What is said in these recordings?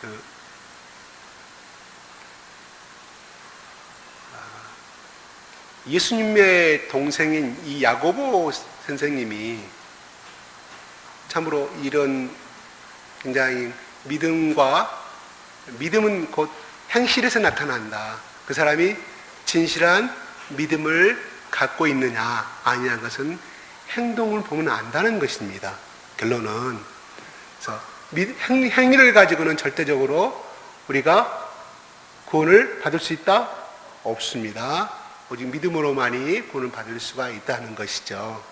그 예수님의 동생인 이 야고보 선생님이 참으로 이런 굉장히 믿음은 곧 행실에서 나타난다. 그 사람이 진실한 믿음을 갖고 있느냐 아니냐는 것은 행동을 보면 안다는 것입니다. 결론은. 그래서 행위를 가지고는 절대적으로 우리가 구원을 받을 수 있다? 없습니다. 오직 믿음으로만이 구원을 받을 수가 있다는 것이죠.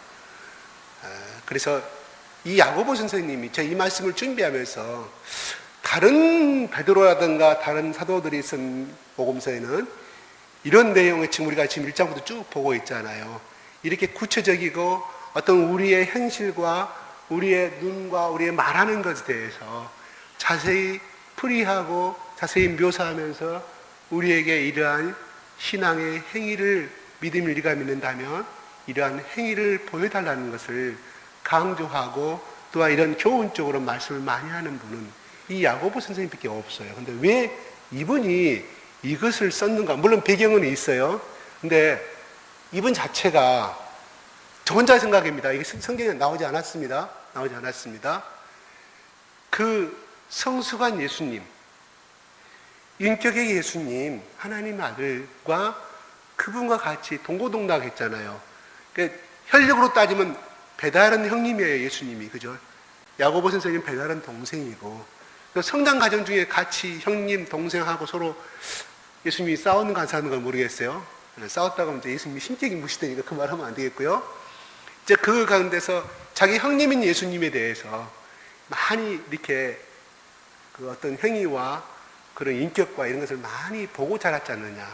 그래서 이 야고보 선생님이 제가 이 말씀을 준비하면서 다른 베드로라든가 다른 사도들이 쓴 복음서에는 이런 내용을 지금 우리가 지금 1장부터 쭉 보고 있잖아요. 이렇게 구체적이고 어떤 우리의 현실과 우리의 눈과 우리의 말하는 것에 대해서 자세히 풀이하고 자세히 묘사하면서 우리에게 이러한 신앙의 행위를 믿음을 우리가 믿는다면 이러한 행위를 보여달라는 것을 강조하고 또한 이런 교훈적으로 말씀을 많이 하는 분은 이 야고보 선생님밖에 없어요. 근데 왜 이분이 이것을 썼는가? 물론 배경은 있어요. 근데 이분 자체가 저 혼자 생각입니다. 이게 성경에 나오지 않았습니다. 그 성숙한 예수님, 인격의 예수님, 하나님 아들과 그분과 같이 동고동락했잖아요. 그러니까 혈육으로 따지면 배다른 형님이에요, 예수님이. 그죠? 야고보 선생님 배다른 동생이고, 성장 과정 중에 같이 형님, 동생하고 서로 예수님이 싸우는가 안 싸우는가 모르겠어요. 싸웠다고 하면 이제 예수님이 심적이 무시되니까 그 말 하면 안 되겠고요. 이제 그 가운데서 자기 형님인 예수님에 대해서 많이 이렇게 그 어떤 행위와 그런 인격과 이런 것을 많이 보고 자랐지 않느냐.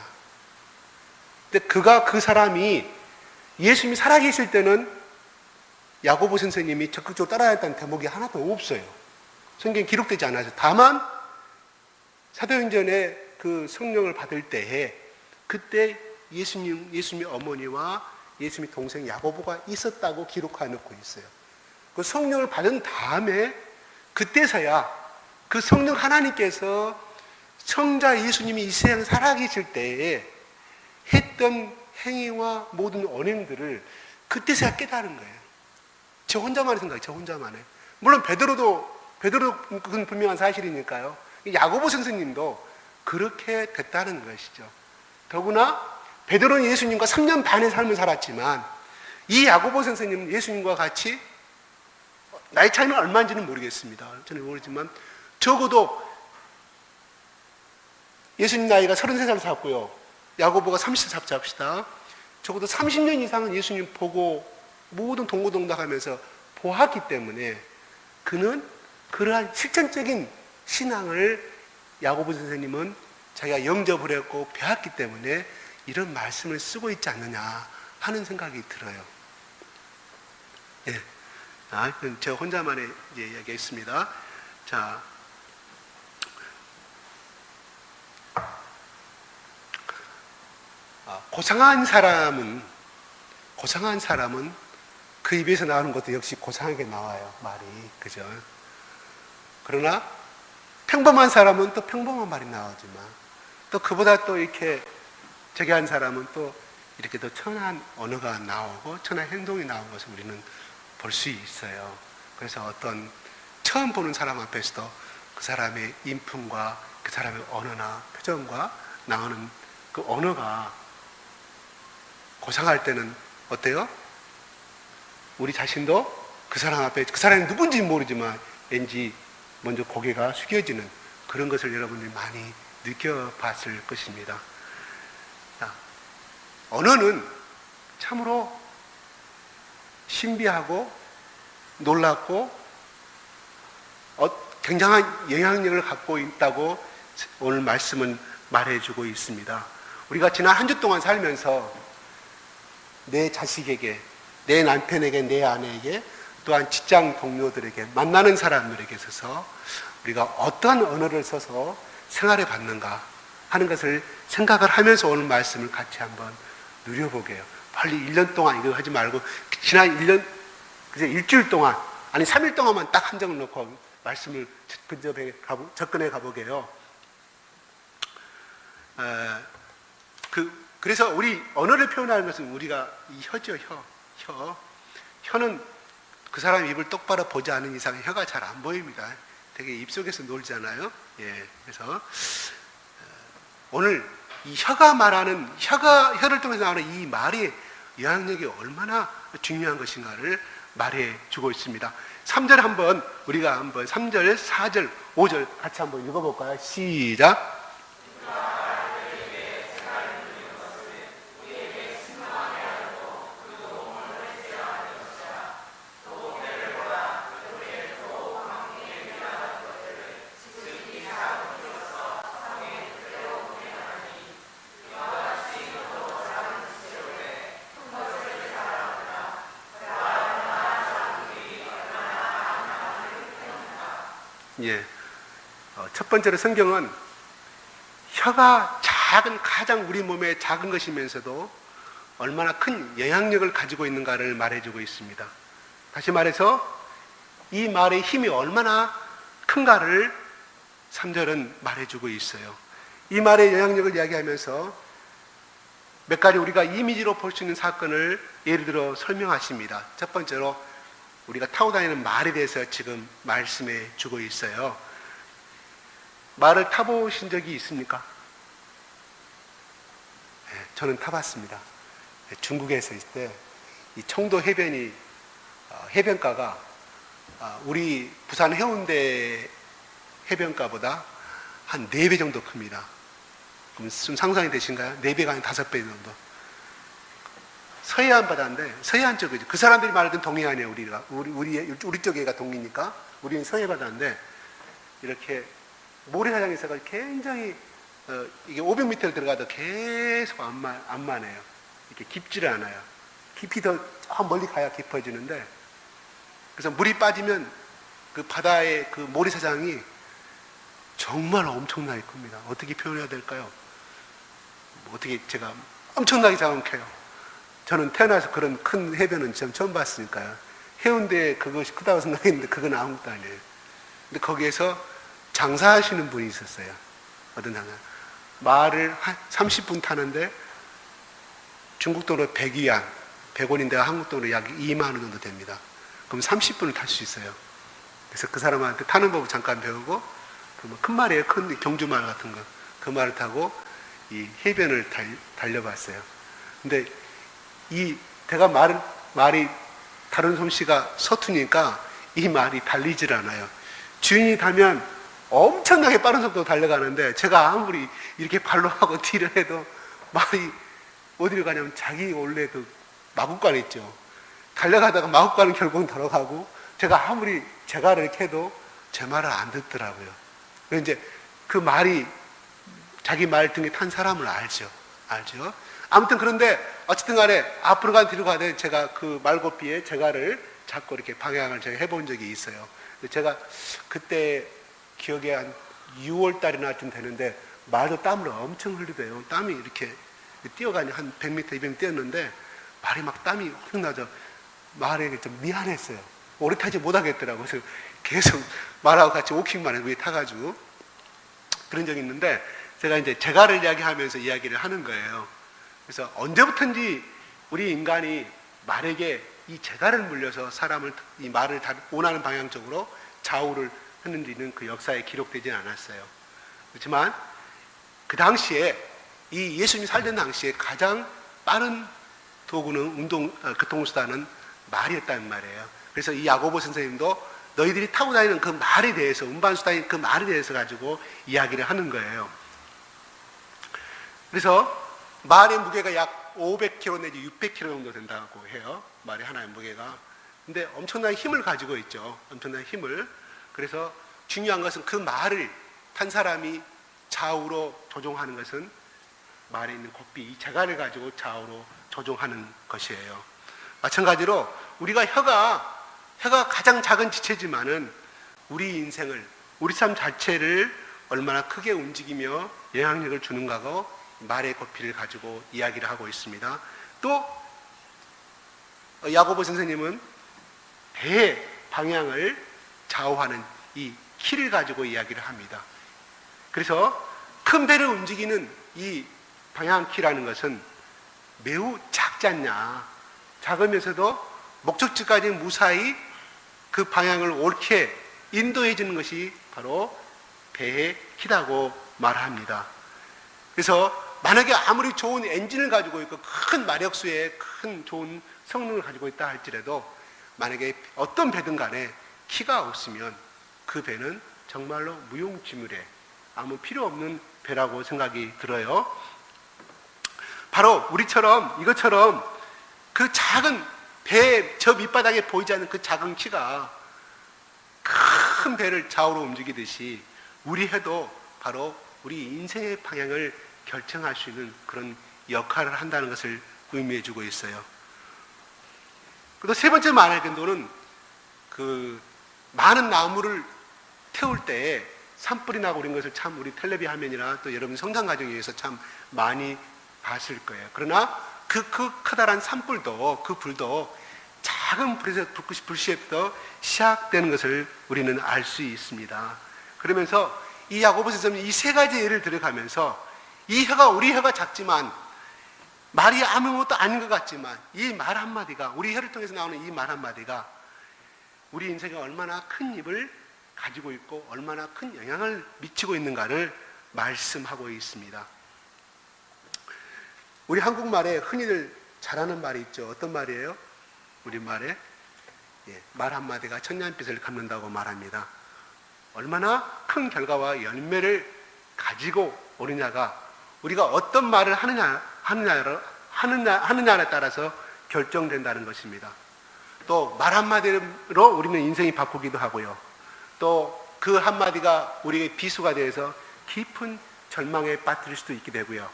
근데 그 사람이 예수님이 살아계실 때는 야고보 선생님이 적극적으로 따라했다는 대목이 하나도 없어요. 성경에 기록되지 않아서. 다만 사도행전에 그 성령을 받을 때에 그때 예수님의 어머니와 예수님의 동생 야고보가 있었다고 기록해 놓고 있어요. 그 성령을 받은 다음에 그때서야 그 성령 하나님께서 성자 예수님이 이 세상 살아계실 때에 했던 행위와 모든 언행들을 그때서야 깨달은 거예요. 저 혼자만의 생각이에요. 저 혼자만의. 물론 그건 분명한 사실이니까요. 야고보 선생님도 그렇게 됐다는 것이죠. 더구나 베드로는 예수님과 3년 반의 삶을 살았지만 이 야고보 선생님은 예수님과 같이 나이 차이는 얼마인지는 모르겠습니다. 저는 모르지만 적어도 예수님 나이가 33살 살았고요. 야고보가 30살 잡자 합시다. 적어도 30년 이상은 예수님 보고 모든 동고동락하면서 보았기 때문에 그는 그러한 실천적인 신앙을 야고보 선생님은 자기가 영접을 했고 배웠기 때문에 이런 말씀을 쓰고 있지 않느냐 하는 생각이 들어요. 예. 제가 혼자만의 이야기했습니다. 자, 고상한 사람은 그 입에서 나오는 것도 역시 고상하게 나와요. 말이. 그죠? 그러나 평범한 사람은 또 평범한 말이 나오지만 또 그보다 또 이렇게 저기 한 사람은 또 이렇게 또 천한 언어가 나오고 천한 행동이 나오는 것을 우리는 볼 수 있어요. 그래서 어떤 처음 보는 사람 앞에서도 그 사람의 인품과 그 사람의 언어나 표정과 나오는 그 언어가 고상할 때는 어때요? 우리 자신도 그 사람 앞에 그 사람이 누군지 모르지만 왠지 먼저 고개가 숙여지는 그런 것을 여러분들이 많이 느껴봤을 것입니다. 언어는 참으로 신비하고 놀랍고 굉장한 영향력을 갖고 있다고 오늘 말씀은 말해주고 있습니다. 우리가 지난 한 주 동안 살면서 내 자식에게, 내 남편에게, 내 아내에게, 또한 직장 동료들에게, 만나는 사람들에게 있어서 우리가 어떠한 언어를 써서 생활해 봤는가 하는 것을 생각을 하면서 오늘 말씀을 같이 한번 누려보게요. 빨리 1년 동안 이거 하지 말고 지난 1년, 그래서 일주일 동안 아니 3일 동안만 딱 한 장을 놓고 말씀을 접근해 가보게요. 그래서 우리 언어를 표현하는 것은 우리가 이 혀죠. 혀는 그 사람 입을 똑바로 보지 않은 이상 혀가 잘 안 보입니다. 되게 입속에서 놀잖아요. 예, 그래서 오늘 이 혀가 말하는 혀를 통해서 나오는 이 말의 영향력이 얼마나 중요한 것인가를 말해 주고 있습니다. 3절 한번 우리가 한번 3절, 4절, 5절 같이 한번 읽어볼까요? 시작. 예. 첫 번째로 성경은 혀가 가장 우리 몸에 작은 것이면서도 얼마나 큰 영향력을 가지고 있는가를 말해주고 있습니다. 다시 말해서 이 말의 힘이 얼마나 큰가를 3절은 말해주고 있어요. 이 말의 영향력을 이야기하면서 몇 가지 우리가 이미지로 볼 수 있는 사건을 예를 들어 설명하십니다. 첫 번째로 우리가 타고 다니는 말에 대해서 지금 말씀해 주고 있어요. 말을 타보신 적이 있습니까? 네, 저는 타봤습니다. 중국에서 있을 때 이 청도 해변가가 우리 부산 해운대 해변가보다 한 4배 정도 큽니다. 그럼 좀 상상이 되신가요? 4배가 아니라 5배 정도. 서해안 바다인데, 서해안 쪽이죠. 그 사람들이 말하던 동해안이에요, 우리 쪽에가 동이니까. 우리는 서해 바다인데, 이렇게 모래사장에서가 굉장히, 이게 500m를 들어가도 계속 안만해요. 이렇게 깊지를 않아요. 깊이 더 멀리 가야 깊어지는데, 그래서 물이 빠지면 그 바다의 그 모래사장이 정말 엄청나게 큽니다. 어떻게 표현해야 될까요? 어떻게 제가 엄청나게 장엄해요. 저는 태어나서 그런 큰 해변은 처음 봤으니까요. 해운대에 그것이 크다고 생각했는데 그건 아무것도 아니에요. 근데 거기에서 장사하시는 분이 있었어요. 어떤 장사. 말을 한 30분 타는데 중국 돈으로 100위안, 100원인데 한국 돈으로 약 2만 원 정도 됩니다. 그럼 30분을 탈 수 있어요. 그래서 그 사람한테 타는 법을 잠깐 배우고 큰 말이에요. 큰 경주말 같은 거. 그 말을 타고 이 해변을 달려봤어요. 근데 제가 말이 다른 솜씨가 서투니까 이 말이 달리질 않아요. 주인이 타면 엄청나게 빠른 속도로 달려가는데 제가 아무리 이렇게 발로 하고 뒤를 해도 말이 어디로 가냐면 자기 원래 그 마구간 있죠. 달려가다가 마구간은 결국은 돌아가고 제가 아무리 제가를 이렇게 해도 제 말을 안 듣더라고요. 그래서 이제 그 말이 자기 말 등에 탄 사람을 알죠. 아무튼 그런데 어쨌든 간에 앞으로 가든 뒤로 가든 제가 그 말고삐에 제가를 잡고 이렇게 방향을 제가 해본 적이 있어요. 제가 그때 기억에 한 6월 달이나 좀 되는데 말도 땀을 엄청 흘리대요. 땀이 이렇게 뛰어가니 한 100m, 200m 뛰었는데 말이 막 땀이 확 나죠. 말에 좀 미안했어요. 오래 타지 못하겠더라고요. 그래서 계속 말하고 같이 오킹만 해서 위에 타가지고 그런 적이 있는데 제가 이제 제가를 이야기하면서 이야기를 하는 거예요. 그래서 언제부턴지 우리 인간이 말에게 이 제가를 물려서 사람을 이 말을 원하는 방향 쪽으로 좌우를 했는지는 그 역사에 기록되지는 않았어요. 그렇지만 그 당시에 이 예수님이 살던 당시에 가장 빠른 도구는 교통수단은 말이었다는 말이에요. 그래서 이 야고보 선생님도 너희들이 타고 다니는 그 말에 대해서 운반수단인 그 말에 대해서 가지고 이야기를 하는 거예요. 그래서 말의 무게가 약 500kg 내지 600kg 정도 된다고 해요. 말의 하나의 무게가. 근데 엄청난 힘을 가지고 있죠. 엄청난 힘을. 그래서 중요한 것은 그 말을 탄 사람이 좌우로 조종하는 것은 말에 있는 고삐, 이 재간을 가지고 좌우로 조종하는 것이에요. 마찬가지로 우리가 혀가 가장 작은 지체지만은 우리 인생을, 우리 삶 자체를 얼마나 크게 움직이며 영향력을 주는가고 말의 고삐를 가지고 이야기를 하고 있습니다. 또 야고보 선생님은 방향을 좌우하는 이 키를 가지고 이야기를 합니다. 그래서 큰 배를 움직이는 이 방향키라는 것은 매우 작지 않냐. 작으면서도 목적지까지 무사히 그 방향을 옳게 인도해 주는 것이 바로 배의 키라고 말합니다. 그래서 만약에 아무리 좋은 엔진을 가지고 있고 큰 마력수에 큰 좋은 성능을 가지고 있다 할지라도 만약에 어떤 배든 간에 키가 없으면 그 배는 정말로 무용지물에 아무 필요 없는 배라고 생각이 들어요. 바로 우리처럼 이것처럼 그 작은 배 저 밑바닥에 보이지 않는 그 작은 키가 큰 배를 좌우로 움직이듯이 우리 해도 바로 우리 인생의 방향을 결정할 수 있는 그런 역할을 한다는 것을 의미해 주고 있어요. 또 세 번째 말할 근도는 그 많은 나무를 태울 때 산불이 나고 그런 것을 참 우리 텔레비 화면이나 또 여러분 성장 과정에서 참 많이 봤을 거예요. 그러나 그 커다란 산불도 그 불도 작은 불에서 불씨에부터 시작되는 것을 우리는 알 수 있습니다. 그러면서 이 야고보서는 이 세 가지 예를 들어가면서 이 혀가 우리 혀가 작지만 말이 아무것도 아닌 것 같지만 이 말 한마디가 우리 혀를 통해서 나오는 이 말 한마디가 우리 인생에 얼마나 큰 힘을 가지고 있고 얼마나 큰 영향을 미치고 있는가를 말씀하고 있습니다. 우리 한국말에 흔히들 잘하는 말이 있죠. 어떤 말이에요? 우리말에 말 한마디가 천년빛을 갚는다고 말합니다. 얼마나 큰 결과와 열매를 가지고 오느냐가 우리가 어떤 말을 하느냐에 따라서 결정된다는 것입니다. 또 말 한마디로 우리는 인생이 바꾸기도 하고요. 또 그 한마디가 우리의 비수가 되어서 깊은 절망에 빠뜨릴 수도 있게 되고요.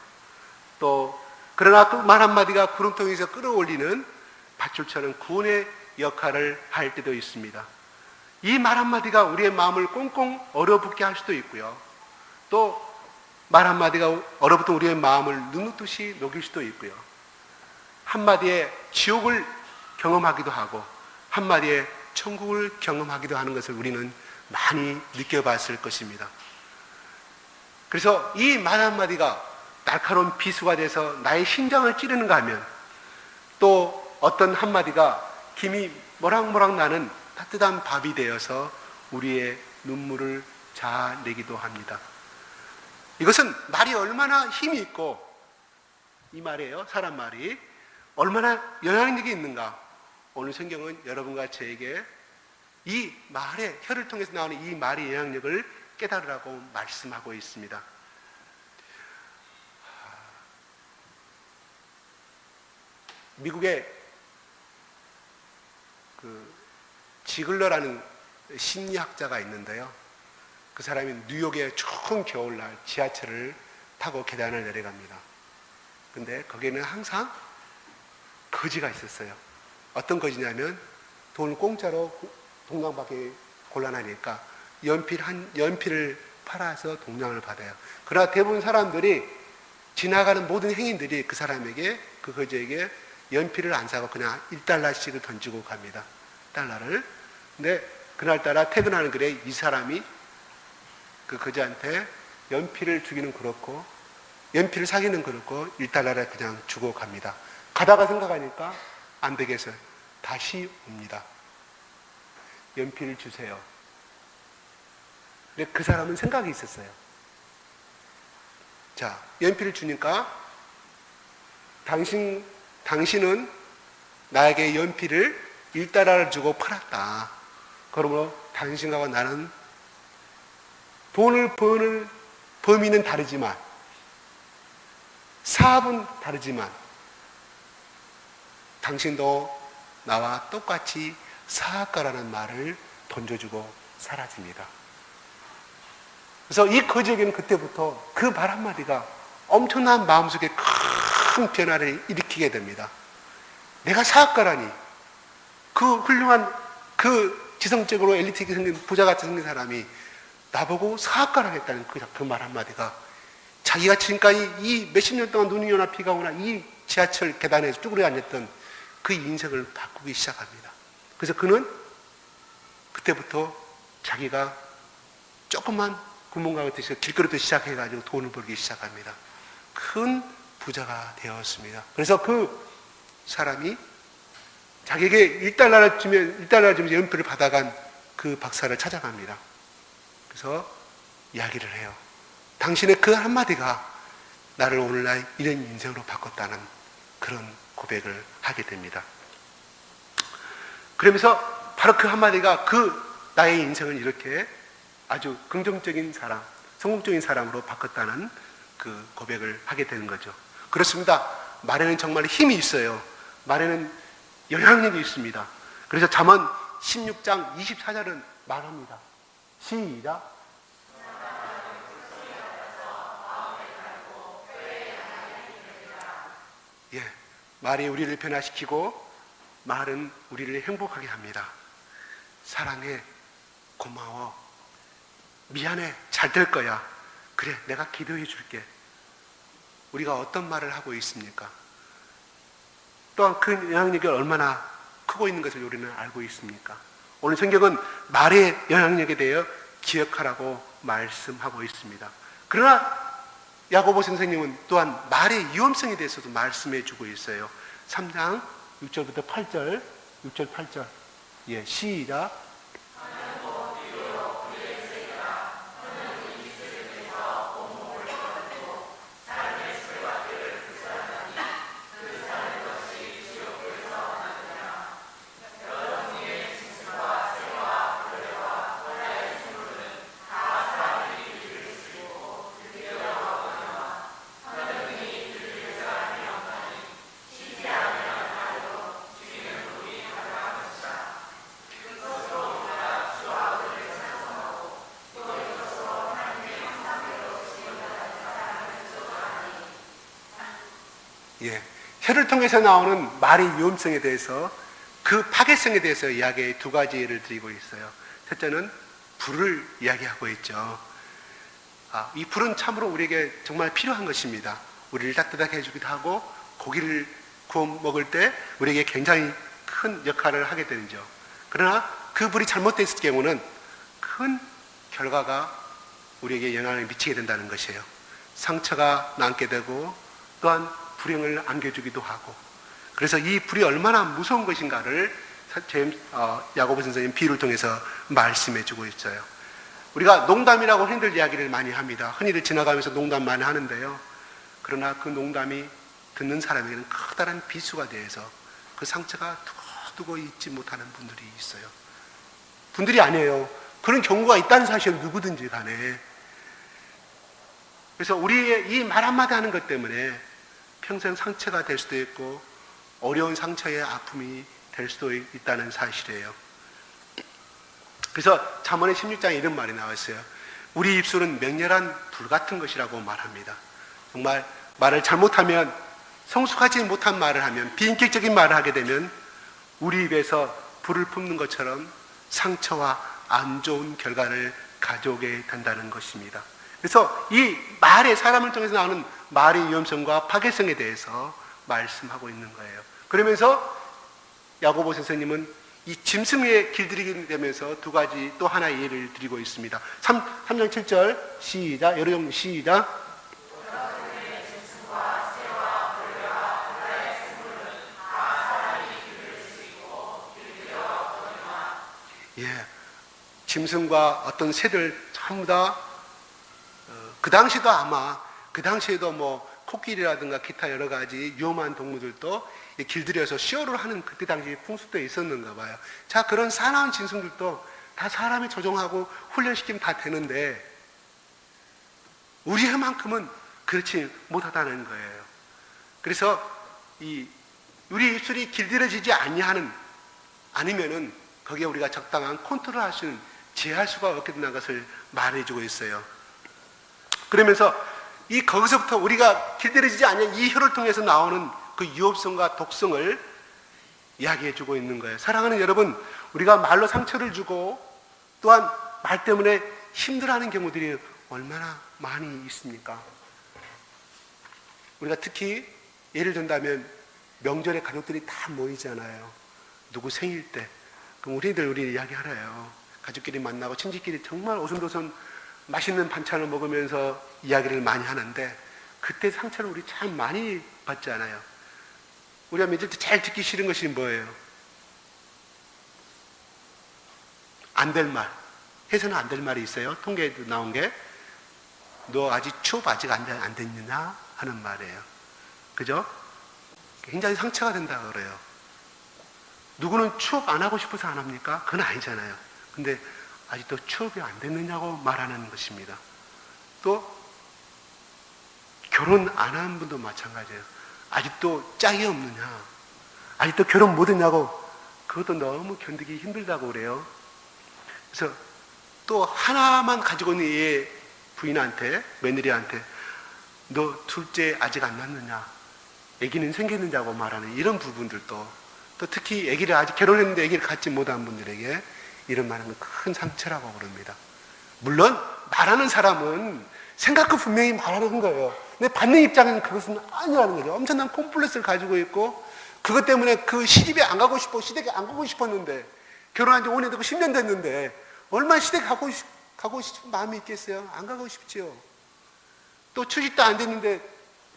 또 그러나 또 말 한마디가 구름통에서 끌어올리는 밧줄처럼 구원의 역할을 할 때도 있습니다. 이 말 한마디가 우리의 마음을 꽁꽁 얼어붙게 할 수도 있고요. 또 말 한마디가 얼어붙은 우리의 마음을 눈누듯이 녹일 수도 있고요. 한마디에 지옥을 경험하기도 하고 한마디에 천국을 경험하기도 하는 것을 우리는 많이 느껴봤을 것입니다. 그래서 이 말 한마디가 날카로운 비수가 돼서 나의 심장을 찌르는가 하면 또 어떤 한마디가 김이 모락모락 나는 따뜻한 밥이 되어서 우리의 눈물을 자내기도 합니다. 이것은 말이 얼마나 힘이 있고 이 말이에요. 사람 말이 얼마나 영향력이 있는가. 오늘 성경은 여러분과 저에게 이 말의 혀를 통해서 나오는 이 말의 영향력을 깨달으라고 말씀하고 있습니다. 미국의 지글러라는 심리학자가 있는데요. 그 사람이 뉴욕의 추운 겨울날 지하철을 타고 계단을 내려갑니다. 근데 거기에는 항상 거지가 있었어요. 어떤 거지냐면 돈을 공짜로 동양밖에 곤란하니까 연필을 팔아서 동양을 받아요. 그러나 대부분 사람들이 지나가는 모든 행인들이 그 사람에게 그 거지에게 연필을 안 사고 그냥 1달러씩을 던지고 갑니다. 달러를. 근데 그날따라 퇴근하는 길에 이 사람이 그 거지한테 연필을 주기는 그렇고 연필을 사기는 그렇고 1달러를 그냥 주고 갑니다. 가다가 생각하니까 안 되겠어요. 다시 옵니다. 연필을 주세요. 근데 그 사람은 생각이 있었어요. 자, 연필을 주니까 당신은 나에게 연필을 1달러를 주고 팔았다. 그러므로 당신과 나는 돈을 버는 범위는 다르지만 사업은 다르지만 당신도 나와 똑같이 사학가라는 말을 던져주고 사라집니다. 그래서 이 거지에게는 그때부터 그 말 한마디가 엄청난 마음속에 큰 변화를 일으키게 됩니다. 내가 사학가라니 그 훌륭한 그 지성적으로 엘리트하게 생긴 부자같이 생긴 사람이 나보고 사학가라고 했다는 그 말 한마디가 자기가 지금까지 이 몇십 년 동안 눈이 오나 비가 오나 이 지하철 계단에서 쭈그려 앉았던 그 인생을 바꾸기 시작합니다. 그래서 그는 그때부터 자기가 조금만 구멍가게에서 길거리부터 시작해가지고 돈을 벌기 시작합니다. 큰 부자가 되었습니다. 그래서 그 사람이 자기에게 1달러를 주면 연표를 받아간 그 박사를 찾아갑니다. 그래서 이야기를 해요. 당신의 그 한마디가 나를 오늘날 이런 인생으로 바꿨다는 그런 고백을 하게 됩니다. 그러면서 바로 그 한마디가 나의 인생을 이렇게 아주 긍정적인 사람, 성공적인 사람으로 바꿨다는 그 고백을 하게 되는 거죠. 그렇습니다. 말에는 정말 힘이 있어요. 말에는 영향력이 있습니다. 그래서 잠언 16장 24절은 말합니다. 시작. 예, 말이 우리를 변화시키고 말은 우리를 행복하게 합니다. 사랑해, 고마워, 미안해, 잘 될 거야. 그래, 내가 기도해 줄게. 우리가 어떤 말을 하고 있습니까? 또한 그 영향력이 얼마나 크고 있는 것을 우리는 알고 있습니까? 오늘 성경은 말의 영향력에 대해 기억하라고 말씀하고 있습니다. 그러나 야고보 선생님은 또한 말의 위험성에 대해서도 말씀해 주고 있어요. 3장 6절부터 8절, 6절 8절. 예, 시작. 예, 혀를 통해서 나오는 말의 위험성에 대해서 그 파괴성에 대해서 이야기 두 가지 예를 드리고 있어요. 첫째는 불을 이야기하고 있죠. 이 불은 참으로 우리에게 정말 필요한 것입니다. 우리를 따뜻하게 해주기도 하고 고기를 구워 먹을 때 우리에게 굉장히 큰 역할을 하게 되죠. 그러나 그 불이 잘못됐을 경우는 큰 결과가 우리에게 영향을 미치게 된다는 것이에요. 상처가 남게 되고 또한 불행을 안겨주기도 하고, 그래서 이 불이 얼마나 무서운 것인가를 야고보 선생님 비유를 통해서 말씀해 주고 있어요. 우리가 농담이라고 흔히들 이야기를 많이 합니다. 흔히들 지나가면서 농담 많이 하는데요. 그러나 그 농담이 듣는 사람에게는 커다란 비수가 되어서 그 상처가 두고 잊지 못하는 분들이 있어요. 분들이 아니에요. 그런 경우가 있다는 사실은 누구든지 간에. 그래서 우리의 이 말 한마디 하는 것 때문에 평생 상처가 될 수도 있고 어려운 상처의 아픔이 될 수도 있다는 사실이에요. 그래서 잠언의 16장에 이런 말이 나왔어요. 우리 입술은 맹렬한 불 같은 것이라고 말합니다. 정말 말을 잘못하면, 성숙하지 못한 말을 하면, 비인격적인 말을 하게 되면 우리 입에서 불을 뿜는 것처럼 상처와 안 좋은 결과를 가져오게 된다는 것입니다. 그래서 이 말의, 사람을 통해서 나오는 말의 위험성과 파괴성에 대해서 말씀하고 있는 거예요. 그러면서 야고보 선생님은 이 짐승에 길들이게 되면서 두 가지 또 하나의 예를 드리고 있습니다. 3장 7절 시작. 여러 종 시작. 예, 짐승과 어떤 새들 전부 다 그 당시도 아마 그 당시에도 뭐 코끼리라든가 기타 여러 가지 위험한 동물들도 길들여서 쇼를 하는 그때 당시 풍습도 있었는가 봐요. 자, 그런 사나운 짐승들도 다 사람이 조종하고 훈련시키면 다 되는데 우리만큼은 그렇지 못하다는 거예요. 그래서 우리 입술이 길들여지지 아니면은 거기에 우리가 적당한 컨트롤할 수 있는, 제할 수가 없게 된다는 것을 말해주고 있어요. 그러면서 거기서부터 우리가 길들여지지 않는 이 혀를 통해서 나오는 그 유업성과 독성을 이야기해주고 있는 거예요. 사랑하는 여러분, 우리가 말로 상처를 주고 또한 말 때문에 힘들어하는 경우들이 얼마나 많이 있습니까? 우리가 특히 예를 든다면 명절에 가족들이 다 모이잖아요. 누구 생일 때. 그럼 우리 이야기하래요. 가족끼리 만나고 친지끼리 정말 오순도순 맛있는 반찬을 먹으면서 이야기를 많이 하는데 그때 상처를 우리 참 많이 받지 않아요? 우리가 믿을 때 제일 듣기 싫은 것이 뭐예요? 안 될 말. 해서는 안 될 말이 있어요. 통계에도 나온 게. 너 아직 취업 아직 안 됐느냐? 하는 말이에요. 그죠? 굉장히 상처가 된다 그래요. 누구는 취업 안 하고 싶어서 안 합니까? 그건 아니잖아요. 근데 아직도 취업이 안 됐느냐고 말하는 것입니다. 또 결혼 안 한 분도 마찬가지예요. 아직도 짝이 없느냐? 아직도 결혼 못 했냐고. 그것도 너무 견디기 힘들다고 그래요. 그래서 또 하나만 가지고 있는 얘 부인한테, 며느리한테 너 둘째 아직 안 낳느냐? 아기는 생겼느냐고 말하는 이런 부분들도, 또 특히 아기를 아직 결혼했는데 아기를 갖지 못한 분들에게 이런 말은 큰 상처라고 그럽니다. 물론 말하는 사람은 생각고 분명히 말하는 거예요. 근데 받는 입장에는 그것은 아니라는 거죠. 엄청난 콤플렉스를 가지고 있고, 그것 때문에 그 시집에 안 가고 싶어, 시댁에 안 가고 싶었는데, 결혼한 지 5년 되고 10년 됐는데 얼마나 시댁에 가고 싶은 마음이 있겠어요? 안 가고 싶지요. 또 취직도 안 됐는데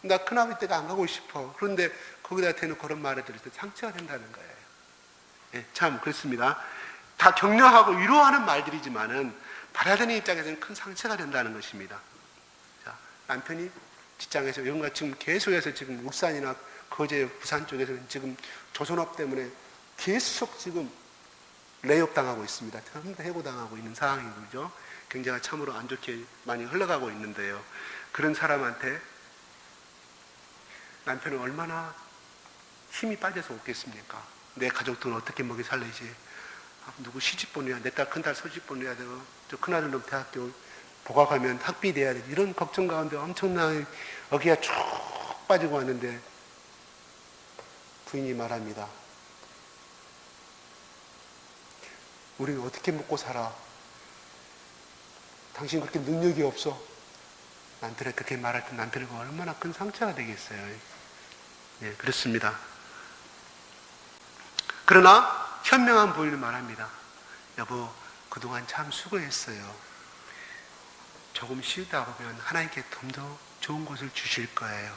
나 큰아버지 댁에 안 가고 싶어. 그런데 거기다 대놓고 그런 말을 들을 때 상처가 된다는 거예요. 예, 참 그렇습니다. 다 격려하고 위로하는 말들이지만은 받아야 되는 입장에서는 큰 상처가 된다는 것입니다. 자, 남편이 직장에서 이런 거 지금 계속해서 지금 울산이나 거제, 부산 쪽에서는 지금 조선업 때문에 계속 지금 레이업 당하고 있습니다. 해고당하고 있는 상황이죠. 경제가 참으로 안 좋게 많이 흘러가고 있는데요. 그런 사람한테 남편은 얼마나 힘이 빠져서 없겠습니까? 내 가족들은 어떻게 먹여 살리지? 누구 시집 보내야, 내 딸, 큰딸 소집 보내야 되고, 저 큰아들 놈 대학교 복학하면 학비 내야 되고, 이런 걱정 가운데 엄청나게 어기가 쭉 빠지고 왔는데 부인이 말합니다. 우리는 어떻게 먹고 살아? 당신 그렇게 능력이 없어? 남편이 그렇게 말할 때 남편이 얼마나 큰 상처가 되겠어요. 네, 그렇습니다. 그러나 현명한 부인은 말합니다. 여보, 그동안 참 수고했어요. 조금 쉬다 보면 하나님께 좀 더 좋은 것을 주실 거예요.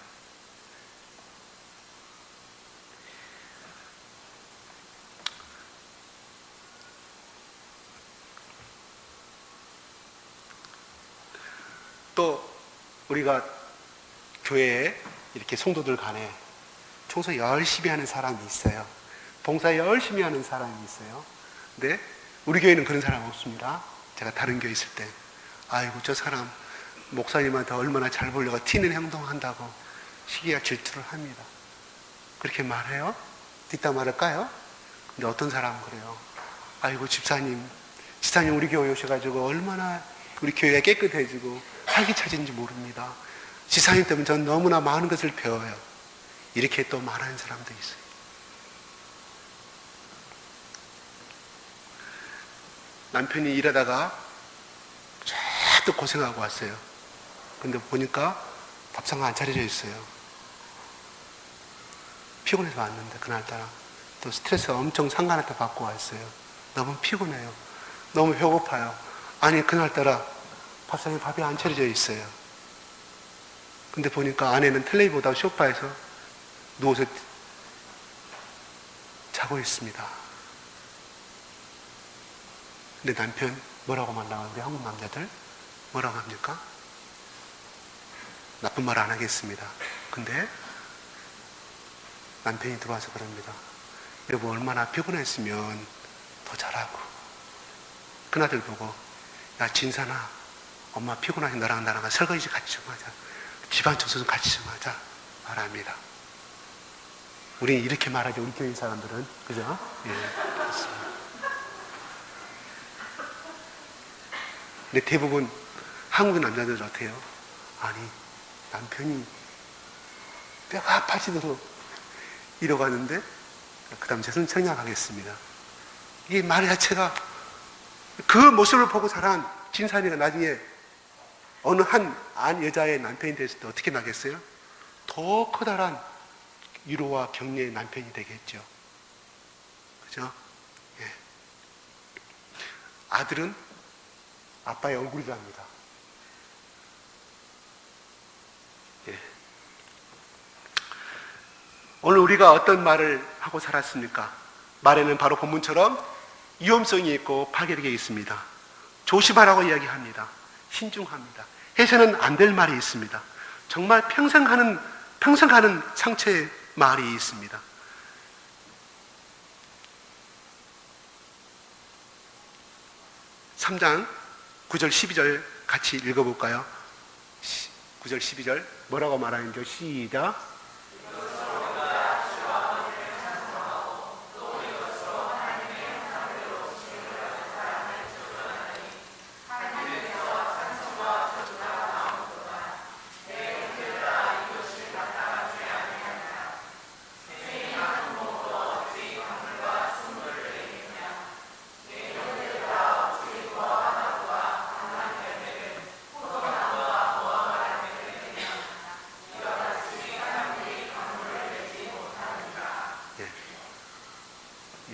또 우리가 교회에 이렇게 성도들 간에 청소 열심히 하는 사람이 있어요. 봉사 열심히 하는 사람이 있어요. 근데 우리 교회는 그런 사람 없습니다. 제가 다른 교회 있을 때, 아이고 저 사람 목사님한테 얼마나 잘 보려고 튀는 행동한다고 시기가 질투를 합니다. 그렇게 말해요? 뒷담 말할까요? 근데 어떤 사람은 그래요. 아이고 집사님 우리 교회 오셔가지고 얼마나 우리 교회가 깨끗해지고 활기차진지 모릅니다. 지사님 때문에 저는 너무나 많은 것을 배워요. 이렇게 또 말하는 사람도 있어요. 남편이 일하다가 쫙 고생하고 왔어요. 근데 보니까 밥상 안 차려져 있어요. 피곤해서 왔는데 그날따라 또 스트레스 엄청 상간한테 받고 왔어요. 너무 피곤해요. 너무 배고파요. 아니 그날따라 밥상에 밥이 안 차려져 있어요. 근데 보니까 아내는 텔레비 보다가 소파에서 누워서 자고 있습니다. 근데 남편 뭐라고 만나요? 우리 한국 남자들 뭐라고 합니까? 나쁜 말 안 하겠습니다. 근데 남편이 들어와서 그럽니다. 여보 얼마나 피곤했으면 더 잘하고. 큰아들 보고 야 진산아 엄마 피곤하니 너랑 나랑 설거지 같이 좀 하자. 집안 청소 좀 같이 좀 하자 말합니다. 우리 이렇게 말하죠. 우리 교회 사람들은. 그죠? 예, 그렇습니다. 근데 대부분 한국 남자들은 어때요? 아니 남편이 뼈가 아파지도록 이러가는데 그 다음 제 손 청량하겠습니다. 이 말 자체가 그 모습을 보고 자란 진산이가 나중에 어느 한 여자의 남편이 됐을 때 어떻게 나겠어요? 더 커다란 위로와 격려의 남편이 되겠죠. 그죠? 예. 아들은 아빠의 얼굴이랍니다. 예. 오늘 우리가 어떤 말을 하고 살았습니까? 말에는 바로 본문처럼 위험성이 있고 파괴력이 있습니다. 조심하라고 이야기합니다. 신중합니다. 해서는 안 될 말이 있습니다. 정말 평생 하는 상처의 말이 있습니다. 삼 장 9절 12절 같이 읽어볼까요? 9절 12절 뭐라고 말하는지 시작.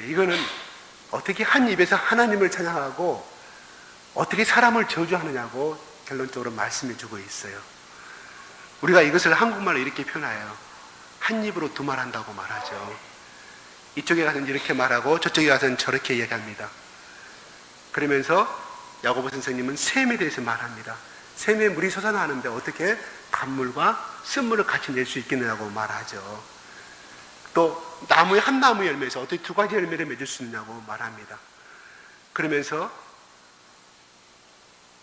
이거는 어떻게 한 입에서 하나님을 찬양하고 어떻게 사람을 저주하느냐고 결론적으로 말씀해 주고 있어요. 우리가 이것을 한국말로 이렇게 표현해요. 한 입으로 두 말 한다고 말하죠. 이쪽에 가서는 이렇게 말하고 저쪽에 가서는 저렇게 이야기합니다. 그러면서 야고보 선생님은 샘에 대해서 말합니다. 샘에 물이 솟아나는데 어떻게 단물과 쓴물을 같이 낼 수 있겠느냐고 말하죠. 또 나무의 한 나무 열매에서 어떻게 두 가지 열매를 맺을 수 있냐고 말합니다. 그러면서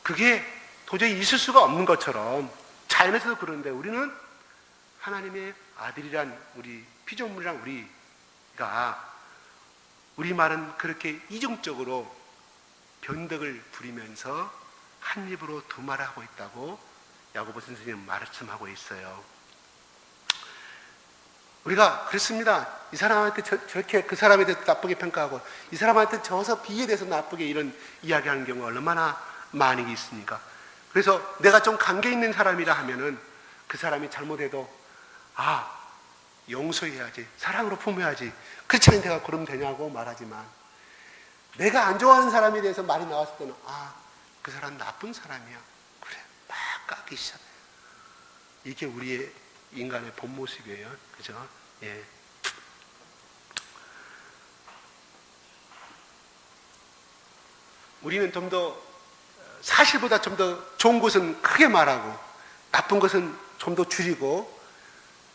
그게 도저히 있을 수가 없는 것처럼 자연에서도 그런데 우리는 하나님의 아들이란 우리 피조물이란 우리가 우리 말은 그렇게 이중적으로 변덕을 부리면서 한 입으로 두 말을 하고 있다고 야고보 선생님은 말씀하고 있어요. 우리가 그렇습니다. 이 사람한테 저렇게 그 사람에 대해서 나쁘게 평가하고 이 사람한테 저서 비에 대해서 나쁘게 이런 이야기하는 경우가 얼마나 많이 있습니까? 그래서 내가 좀 관계 있는 사람이라 하면은 그 사람이 잘못해도 용서해야지, 사랑으로 품어야지, 그렇지 않은 내가 그러면 되냐고 말하지만 내가 안 좋아하는 사람에 대해서 말이 나왔을 때는 그 사람 나쁜 사람이야, 그래 막 까기 시작해요. 이게 우리의 인간의 본 모습이에요. 그죠? 예. 우리는 좀 더 사실보다 좀 더 좋은 것은 크게 말하고 나쁜 것은 좀 더 줄이고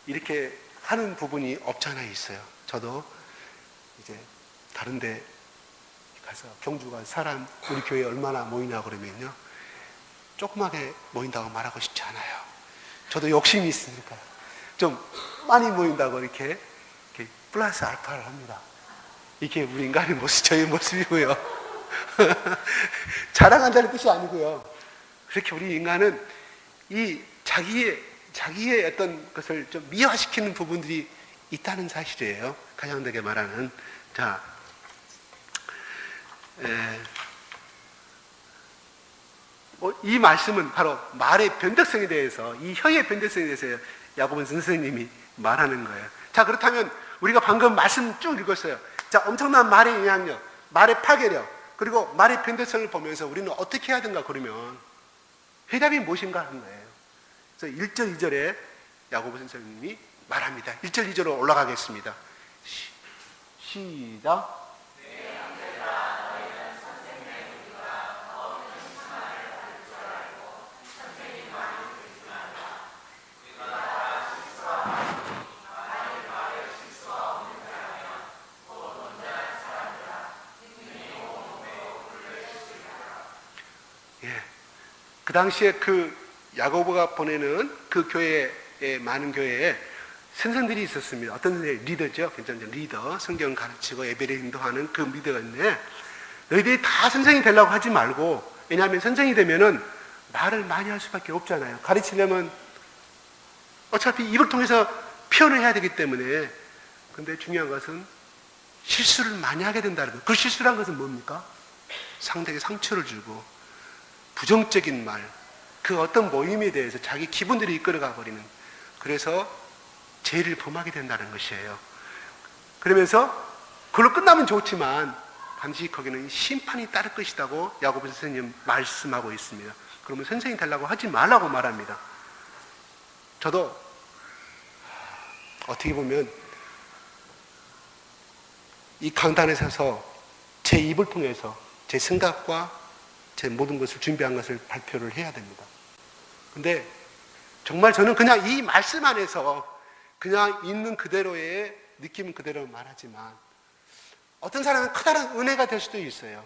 이렇게 하는 부분이 없지 않아 있어요. 저도 이제 다른 데 가서 경주가 사람 우리 교회에 얼마나 모이냐 그러면요, 조그맣게 모인다고 말하고 싶지 않아요. 저도 욕심이 있으니까 좀 많이 모인다고 이렇게 플러스 알파를 합니다. 이게 우리 인간의 모습, 저의 모습이고요. 자랑한다는 뜻이 아니고요. 그렇게 우리 인간은 이 자기의 어떤 것을 좀 미화시키는 부분들이 있다는 사실이에요. 가장되게 말하는. 자, 이 말씀은 바로 말의 변덕성에 대해서, 이 혀의 변덕성에 대해서 야고보 선생님이 말하는 거예요. 자, 그렇다면 우리가 방금 말씀 쭉 읽었어요. 자, 엄청난 말의 영향력, 말의 파괴력, 그리고 말의 변덕성을 보면서 우리는 어떻게 해야 되는가 그러면 해답이 무엇인가 하는 거예요. 그래서 1절, 2절에 야고보 선생님이 말합니다. 1절, 2절로 올라가겠습니다. 시작. 그 당시에 그 야고보가 보내는 그 교회에, 많은 교회에 선생들이 있었습니다. 어떤 선생님? 리더죠. 괜찮죠? 리더. 성경 가르치고 예배를 인도하는 그 리더가 있는데, 너희들이 다 선생이 되려고 하지 말고, 왜냐하면 선생이 되면은 말을 많이 할 수밖에 없잖아요. 가르치려면 어차피 입을 통해서 표현을 해야 되기 때문에. 근데 중요한 것은 실수를 많이 하게 된다는 거예요. 그 실수란 것은 뭡니까? 상대에게 상처를 주고 부정적인 말, 그 어떤 모임에 대해서 자기 기분들이 이끌어가 버리는, 그래서 죄를 범하게 된다는 것이에요. 그러면서 그걸로 끝나면 좋지만 반드시 거기는 심판이 따를 것이라고 야고보 선생님 말씀하고 있습니다. 그러면 선생이 되려고 하지 말라고 말합니다. 저도 어떻게 보면 이 강단에 서서 제 입을 통해서 제 생각과 제 모든 것을 준비한 것을 발표를 해야 됩니다. 근데 정말 저는 그냥 이 말씀 안에서 그냥 있는 그대로의 느낌 그대로 말하지만 어떤 사람은 커다란 은혜가 될 수도 있어요.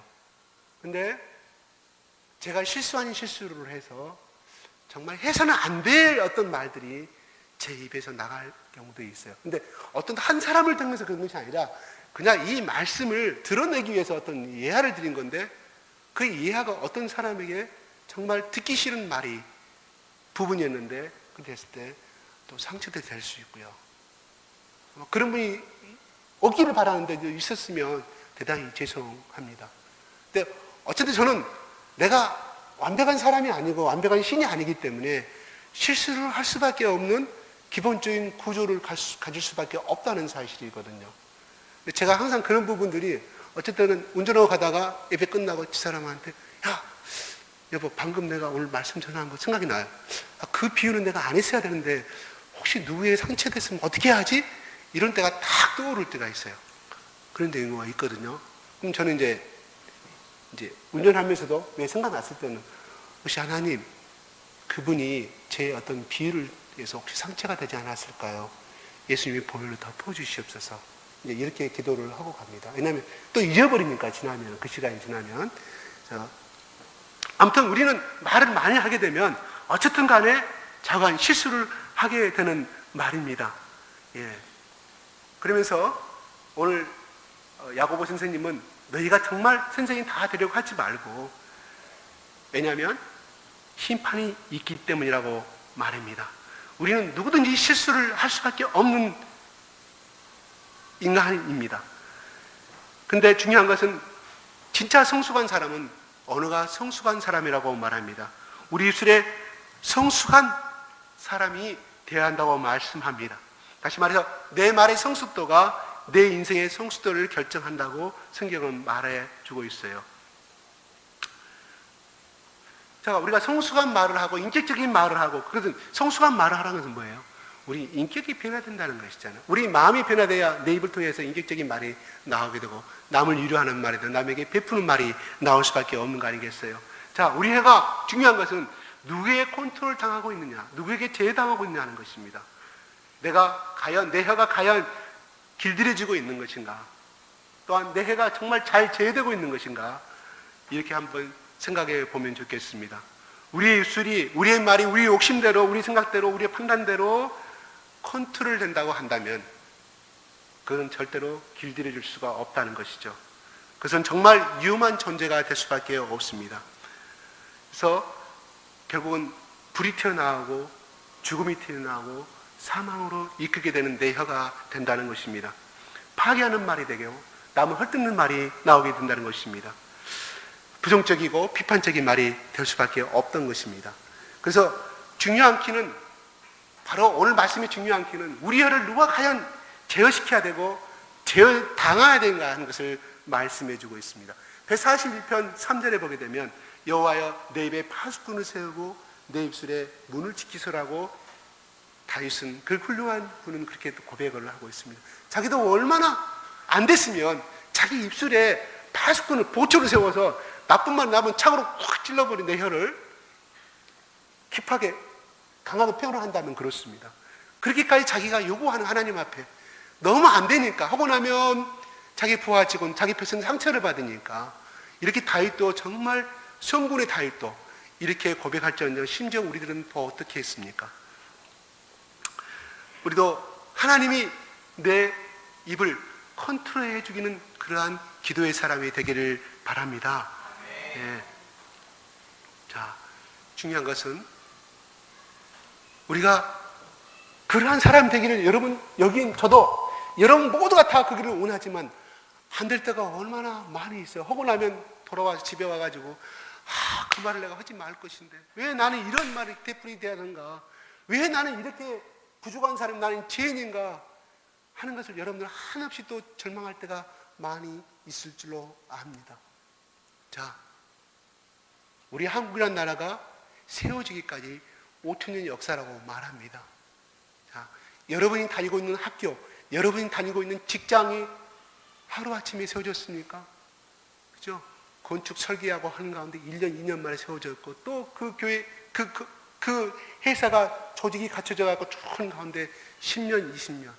근데 제가 실수 아닌 실수를 해서 정말 해서는 안 될 어떤 말들이 제 입에서 나갈 경우도 있어요. 근데 어떤 한 사람을 통해서 그런 것이 아니라 그냥 이 말씀을 드러내기 위해서 어떤 예화를 드린 건데 그 예화가 어떤 사람에게 정말 듣기 싫은 말이 부분이었는데 그렇게 했을 때 또 상처도 될 수 있고요. 그런 분이 없기를 바라는데 있었으면 대단히 죄송합니다. 근데 어쨌든 저는 내가 완벽한 사람이 아니고 완벽한 신이 아니기 때문에 실수를 할 수밖에 없는 기본적인 구조를 가질 수밖에 없다는 사실이거든요. 근데 제가 항상 그런 부분들이 어쨌든 운전하고 가다가 예배 끝나고 그 사람한테 야 여보 방금 내가 오늘 말씀 전한 거 생각이 나요. 그 비유는 내가 안 했어야 되는데 혹시 누구에게 상처됐으면 어떻게 하지? 이런 때가 딱 떠오를 때가 있어요. 그런 경우가 있거든요. 그럼 저는 이제 운전하면서도 왜 생각났을 때는 혹시 하나님 그분이 제 어떤 비유를 위해서 혹시 상처가 되지 않았을까요? 예수님의 보혈로 덮어주시옵소서. 이제 이렇게 기도를 하고 갑니다. 왜냐하면 또 잊어버리니까 지나면 그 시간이 지나면 아무튼 우리는 말을 많이 하게 되면 어쨌든 간에 자관 실수를 하게 되는 말입니다. 예. 그러면서 오늘 야고보 선생님은 너희가 정말 선생님 다 되려고 하지 말고 왜냐하면 심판이 있기 때문이라고 말합니다. 우리는 누구든지 실수를 할 수밖에 없는 인간입니다. 근데 중요한 것은 진짜 성숙한 사람은 언어가 성숙한 사람이라고 말합니다. 우리 입술에 성숙한 사람이 되어야 한다고 말씀합니다. 다시 말해서 내 말의 성숙도가 내 인생의 성숙도를 결정한다고 성경은 말해주고 있어요. 자, 우리가 성숙한 말을 하고 인격적인 말을 하고 그것은 성숙한 말을 하라는 것은 뭐예요? 우리 인격이 변화된다는 것이잖아요. 우리 마음이 변화돼야 내 입을 통해서 인격적인 말이 나오게 되고 남을 위로하는 말이든 남에게 베푸는 말이 나올 수밖에 없는 거 아니겠어요? 자, 우리 해가 중요한 것은 누구에게 컨트롤 당하고 있느냐, 누구에게 제어당하고 있느냐는 것입니다. 내 혀가 과연 길들여지고 있는 것인가? 또한 내 혀가 정말 잘 제어되고 있는 것인가? 이렇게 한번 생각해 보면 좋겠습니다. 우리의 입술이, 우리의 말이 우리 욕심대로, 우리 생각대로, 우리의 판단대로 컨트롤 된다고 한다면 그건 절대로 길들여질 수가 없다는 것이죠. 그것은 정말 위험한 존재가 될 수밖에 없습니다. 그래서 결국은 불이 튀어나오고 죽음이 튀어나오고 사망으로 이끌게 되는 내 혀가 된다는 것입니다. 파괴하는 말이 되고 남을 헐뜯는 말이 나오게 된다는 것입니다. 부정적이고 비판적인 말이 될 수밖에 없던 것입니다. 그래서 중요한 키는 바로 오늘 말씀의 중요한 키는 우리 혀를 누가 과연 제어시켜야 되고 제어당해야 되는가 하는 것을 말씀해 주고 있습니다. 141편 3절에 보게 되면 여호와여 내 입에 파수꾼을 세우고 내 입술에 문을 지키소라고 다윗은 그 훌륭한 분은 그렇게 고백을 하고 있습니다. 자기도 얼마나 안 됐으면 자기 입술에 파수꾼을 보초를 세워서 나쁜 말 나면 창으로 확 찔러버린 내 혀를 힙하게 강하게 표현을 한다면 그렇습니다. 그렇게까지 자기가 요구하는 하나님 앞에 너무 안 되니까 하고 나면 자기 부하 직원, 자기 백성 상처를 받으니까 이렇게 다윗도 정말 성군의 다윗도 이렇게 고백할지언정 심지어 우리들은 더 어떻게 했습니까? 우리도 하나님이 내 입을 컨트롤해 주기는 그러한 기도의 사람이 되기를 바랍니다. 예. 자, 중요한 것은 우리가 그러한 사람 되기를 여러분, 여기 저도 여러분 모두가 다 그 길을 원하지만 안 될 때가 얼마나 많이 있어요. 하고 나면 돌아와서 집에 와가지고 그 말을 내가 하지 말 것인데 왜 나는 이런 말이 되풀이 돼야 하는가, 왜 나는 이렇게 부족한 사람, 나는 죄인인가 하는 것을 여러분들 한없이 또 절망할 때가 많이 있을 줄로 압니다. 자, 우리 한국이라는 나라가 세워지기까지 5천년 역사라고 말합니다. 자, 여러분이 다니고 있는 학교, 여러분이 다니고 있는 직장이 하루아침에 세워졌습니까? 그죠? 건축 설계하고 하는 가운데 1년, 2년 만에 세워졌고, 또 그 교회, 그 회사가 조직이 갖춰져 갖고 쭉 하는 가운데 10년, 20년.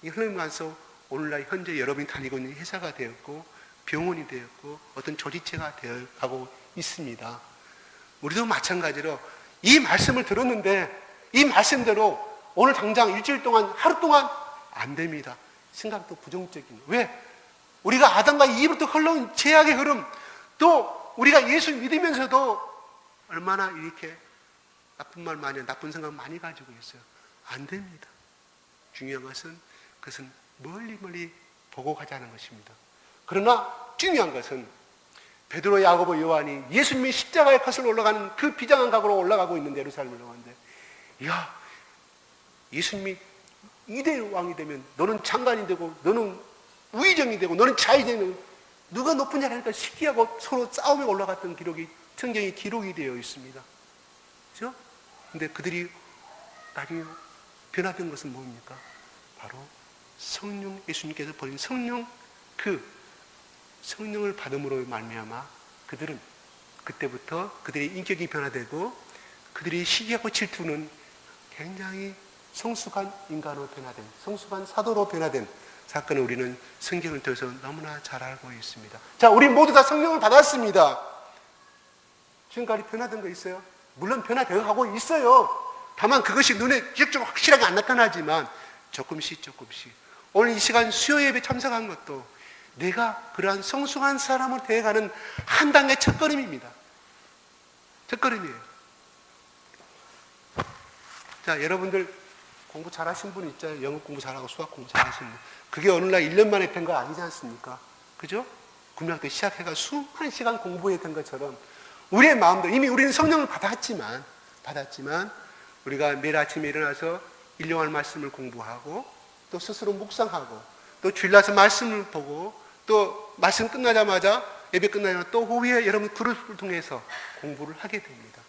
이 흘러가면서 오늘날 현재 여러분이 다니고 있는 회사가 되었고, 병원이 되었고, 어떤 조직체가 되어 가고 있습니다. 우리도 마찬가지로 이 말씀을 들었는데, 이 말씀대로 오늘 당장 일주일 동안, 하루 동안 안 됩니다. 생각도 부정적인. 왜? 우리가 아담과 이브부터 흘러온 죄악의 흐름, 또 우리가 예수 믿으면서도 얼마나 이렇게 나쁜 말 많이, 나쁜 생각 많이 가지고 있어요. 안 됩니다. 중요한 것은 그것은 멀리 멀리 보고 가자는 것입니다. 그러나 중요한 것은 베드로, 야고보, 요한이 예수님이 십자가의 컷을 올라가는 그 비장한 각오로 올라가고 있는데, 예루살렘을 올라가는데, 야, 예수님이 이대 왕이 되면 너는 장관이 되고, 너는 우의정이 되고, 너는 자의정이 되고, 누가 높은 자라니까 시기하고 서로 싸움에 올라갔던 기록이, 성경에 기록이 되어 있습니다. 그죠? 근데 그들이 나중에 변화된 것은 뭡니까? 바로 성령, 예수님께서 버린 성령, 그 성령을 받음으로 말미암아 그들은 그때부터 그들의 인격이 변화되고, 그들이 시기하고 질투는 굉장히 성숙한 인간으로 변화된, 성숙한 사도로 변화된 사건을 우리는 성경을 통해서 너무나 잘 알고 있습니다. 자, 우리 모두 다 성령을 받았습니다. 지금까지 변화된 거 있어요? 물론 변화되어 가고 있어요. 다만 그것이 눈에 직접적으로 확실하게 안 나타나지만 조금씩 오늘 이 시간 수요 예배 참석한 것도 내가 그러한 성숙한 사람을 되어가는 한 단계 첫걸음입니다. 첫걸음이에요. 자, 여러분들 공부 잘하신 분 있잖아요. 영어 공부 잘하고 수학 공부 잘하신 분. 그게 어느 날 1년 만에 된 거 아니지 않습니까? 그죠? 군명학교 시작해가 수많은 시간 공부했던 것처럼 우리의 마음도 이미 우리는 성령을 받았지만 우리가 매일 아침에 일어나서 일용할 말씀을 공부하고, 또 스스로 묵상하고, 또 주일날서 말씀을 보고, 또 말씀 끝나자마자, 예배 끝나자마자 또 후에 여러분 그룹을 통해서 공부를 하게 됩니다.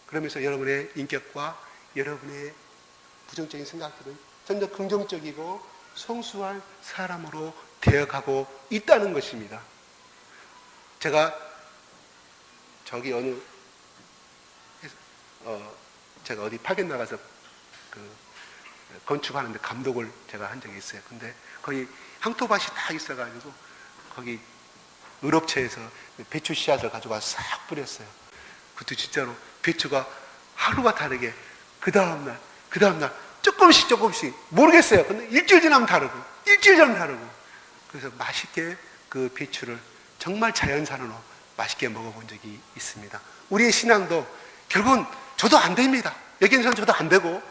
그러면서 여러분의 인격과 여러분의 부정적인 생각들은 점점 긍정적이고 성숙한 사람으로 되어가고 있다는 것입니다. 제가 저기 제가 어디 파견 나가서 건축하는데 감독을 제가 한 적이 있어요. 근데 거기 항토밭이 다 있어가지고 거기 의롭체에서 배추 씨앗을 가져와서 싹 뿌렸어요. 그것도 진짜로 배추가 하루가 다르게 그 다음날 조금씩 모르겠어요. 근데 일주일 지나면 다르고 그래서 맛있게 그 배추를 정말 자연산으로 맛있게 먹어본 적이 있습니다. 우리의 신앙도 결국은 저도 안 됩니다. 여기 있는 사람 저도 안 되고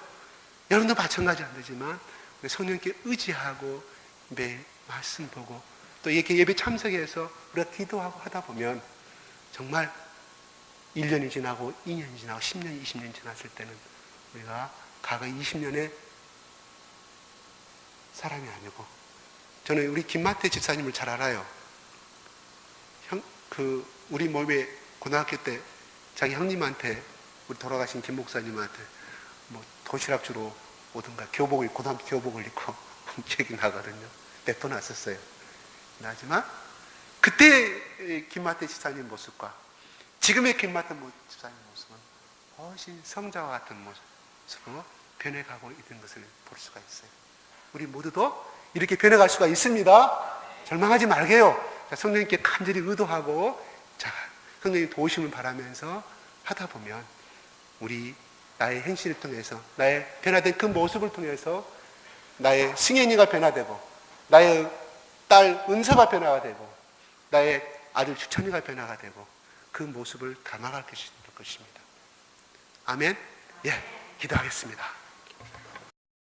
여러분도 마찬가지 안 되지만 성령께 의지하고 매일 말씀 보고 또 이렇게 예배 참석해서 우리가 기도하고 하다 보면 정말 1년이 지나고 2년이 지나고 10년, 20년 지났을 때는 우리가 과거 20년의 사람이 아니고, 저는 우리 김마태 집사님을 잘 알아요. 우리 몸에 고등학교 때 자기 형님한테, 우리 돌아가신 김 목사님한테 뭐 도시락 주러 오든가 고등학교 교복을 입고 기억이 나거든요. 몇 번 왔었어요. 하지만 그때 김마태 집사님 모습과 지금의 김마태 집사님 모습은 훨씬 성자와 같은 모습으로 변해가고 있는 것을 볼 수가 있어요. 우리 모두도 이렇게 변해갈 수가 있습니다. 절망하지 말게요. 성령님께 간절히 의도하고, 성령님 도우심을 바라면서 하다 보면 나의 행실을 통해서, 나의 변화된 그 모습을 통해서 나의 승현이가 변화되고, 나의 딸 은서가 변화가 되고, 나의 아들 주천이가 변화가 되고, 그 모습을 담아갈 것입니다. 아멘? 예, 기도하겠습니다.